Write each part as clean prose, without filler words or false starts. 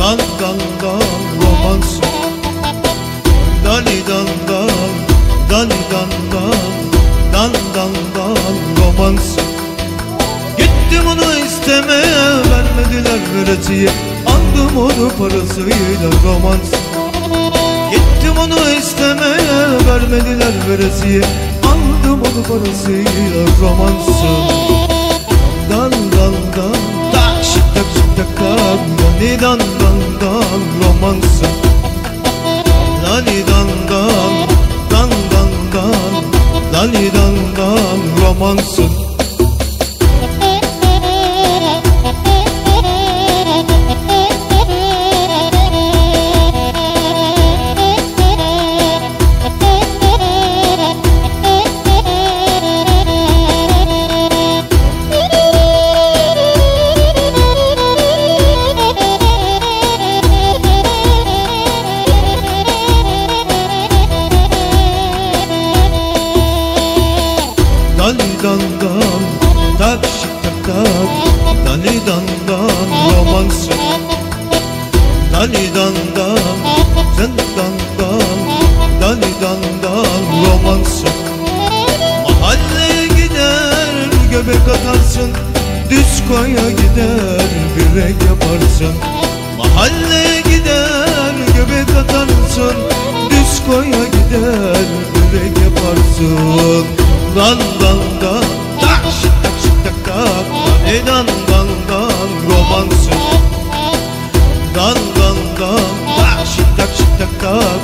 Dan dan dan romansın. Dali dan dan, dali dan dan, dan dan dan romansın. Gittim onu istemeye, vermediler veresiye. Aldım onu parasıyla romansın. Gittim onu istemeye, vermediler veresiye. Aldım onu parasıyla romansın. Dan dan dan, tak şık tak şık tak tak. Dani dan dan dan romansın. Dani dan dan, dan dan dan, dani dan dan romansın. Dani dan dan, tak şık tak tak. Dani dan dan romansın. Dani dan dan, sen dan dan, dani dan dan romansın. Mahalleye gider göbek atarsın, diskoya gider börek yaparsın. Mahalleye gider göbek atarsın, diskoya gider börek yaparsın. Dan dan dan, tak şık tak şık tak tak. Dan dan dan romansın. Dan dan dan, tak şık tak şık tak tak.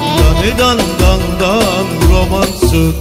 Dan dan dan romansın.